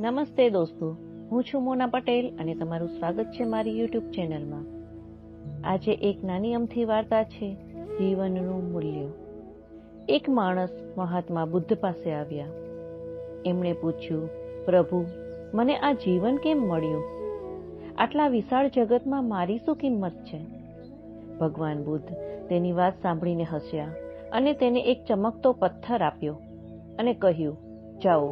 નમસ્તે દોસ્તો, હું છું મોના પટેલ અને તમારું સ્વાગત છે મારી યુટ્યુબ ચેનલમાં. આજે એક નાની અમથી વાર્તા છે, જીવનનું મૂલ્ય. એક માણસ મહાત્મા બુદ્ધ પાસે આવ્યા. એમણે પૂછ્યું, પ્રભુ, મને આ જીવન કેમ મળ્યું? આટલા વિશાળ જગતમાં મારી શું કિંમત છે? ભગવાન બુદ્ધ તેની વાત સાંભળીને હસ્યા અને તેને એક ચમકતો પથ્થર આપ્યો અને કહ્યું, જાઓ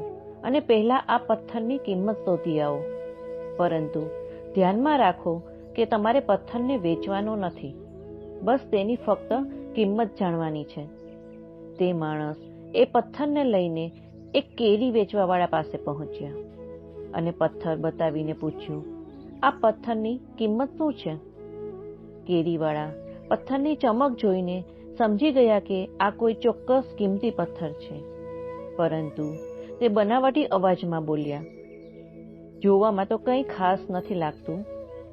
અને પહેલા આ પથ્થરની કિંમત શોધી આવો. પરંતુ ધ્યાનમાં રાખો કે તમારે પથ્થરને વેચવાનો નથી, બસ તેની ફક્ત કિંમત જાણવાની છે. તે માણસ એ પથ્થરને લઈને એક કેરી વેચવાવાળા પાસે પહોંચ્યા અને પથ્થર બતાવીને પૂછ્યું, આ પથ્થરની કિંમત શું છે? કેરીવાળા પથ્થરની ચમક જોઈને સમજી ગયા કે આ કોઈ ચોક્કસ કિંમતી પથ્થર છે, પરંતુ તે બનાવટી અવાજમાં બોલ્યા, જોવામાં તો કંઈ ખાસ નથી લાગતું,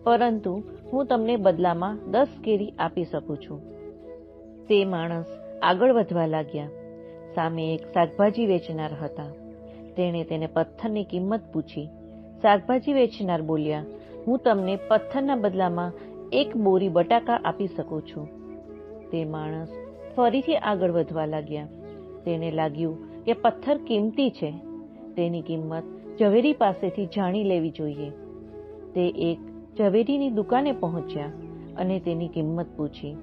પરંતુ હું તમને બદલામાં 10 કેરી આપી શકું છું. તે માણસ આગળ વધવા લાગ્યા. સામે એક શાકભાજી વેચનાર હતા. તેણે તેને પથ્થરની કિંમત પૂછી. શાકભાજી વેચનાર બોલ્યા, હું તમને પથ્થરના બદલામાં 1 બોરી બટાકા આપી શકું છું. તે માણસ ફરીથી આગળ વધવા લાગ્યા. તેને લાગ્યું કે પથ્થર કિંમતી છે, તેની કિંમત ઝવેરી પાસેથી જાણી લેવી જોઈએ. તે એક ઝવેરીની દુકાને પહોંચ્યા અને તેની કિંમત પૂછી.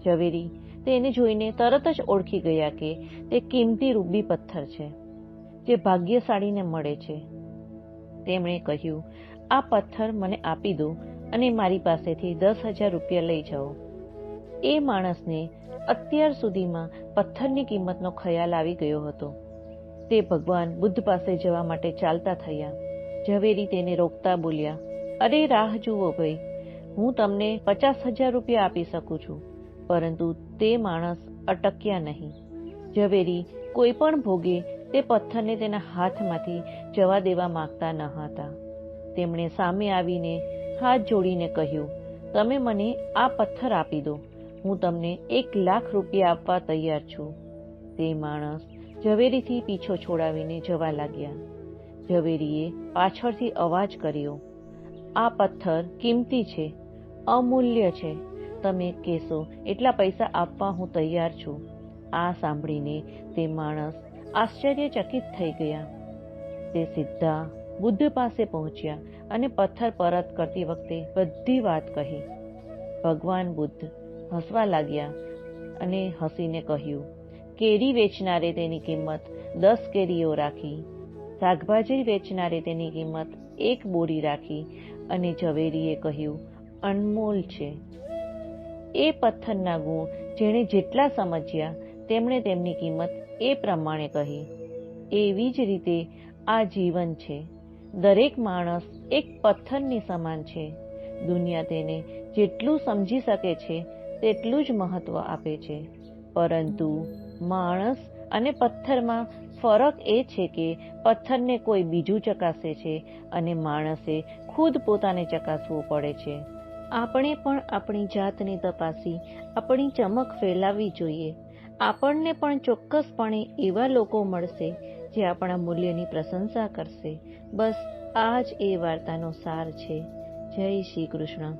ઝવેરી તેને જોઈને તરત જ ઓળખી ગયા કે તે કિંમતી રૂબી પથ્થર છે, જે ભાગ્યશાળીને મળે છે. તેમણે કહ્યું, આ પથ્થર મને આપી દો અને મારી પાસેથી 10,000 રૂપિયા લઈ જાઓ. એ માણસને અત્યાર સુધીમાં પથ્થરની કિંમતનો ખ્યાલ આવી ગયો હતો. તે ભગવાન બુદ્ધ પાસે જવા માટે ચાલતા થયા. ઝવેરી તેને રોકતા બોલ્યા, અરે રાહ જુઓ ભાઈ, હું તમને 50,000 રૂપિયા આપી શકું છું. પરંતુ તે માણસ અટક્યા નહીં. ઝવેરી કોઈ પણ ભોગે તે પથ્થરને તેના હાથમાંથી જવા દેવા માંગતા ન હતા. તેમણે સામે આવીને હાથ જોડીને કહ્યું, તમે મને આ પથ્થર આપી દો, હું તમને 1 લાખ રૂપિયા આપવા તૈયાર છું. તે માણસ ઝવેરીથી પીછો છોડાવીને જવા લાગ્યા. ઝવેરીએ પાછળથી અવાજ કર્યો, આ પથ્થર કિંમતી છે, અમૂલ્ય છે, તમે કહેશો એટલા પૈસા આપવા હું તૈયાર છું. આ સાંભળીને તે માણસ આશ્ચર્યચકિત થઈ ગયા. તે સીધા બુદ્ધ પાસે પહોંચ્યા અને પથ્થર પરત કરતી વખતે બધી વાત કહી. ભગવાન બુદ્ધ હસવા લાગ્યા અને હસીને કહ્યું, કેરી વેચનારે તેની કિંમત 10 કેરીઓ રાખી, શાકભાજી વેચનારે તેની કિંમત 1 બોરી રાખી અને ઝવેરીએ કહ્યું, અનમોલ છે. એ પથ્થરના ગુણ જેણે જેટલા સમજ્યા તેમણે તેમની કિંમત એ પ્રમાણે કહી. એવી જ રીતે આ જીવન છે. દરેક માણસ એક પથ્થરની સમાન છે. દુનિયા તેને જેટલું સમજી શકે છે તેટલું જ મહત્વ આપે છે, પરંતુ માણસ અને પથ્થરમાં ફરક એ છે કે પથ્થરને કોઈ બીજું ચકાસે છે અને માણસે ખુદ પોતાને ચકાસવું પડે છે. આપણે પણ આપણી જાતને તપાસી આપણી ચમક ફેલાવવી જોઈએ. આપણને પણ ચોક્કસપણે એવા લોકો મળશે જે આપણા મૂલ્યની પ્રશંસા કરશે. બસ આ જ એ વાર્તાનો સાર છે. જય શ્રી કૃષ્ણ.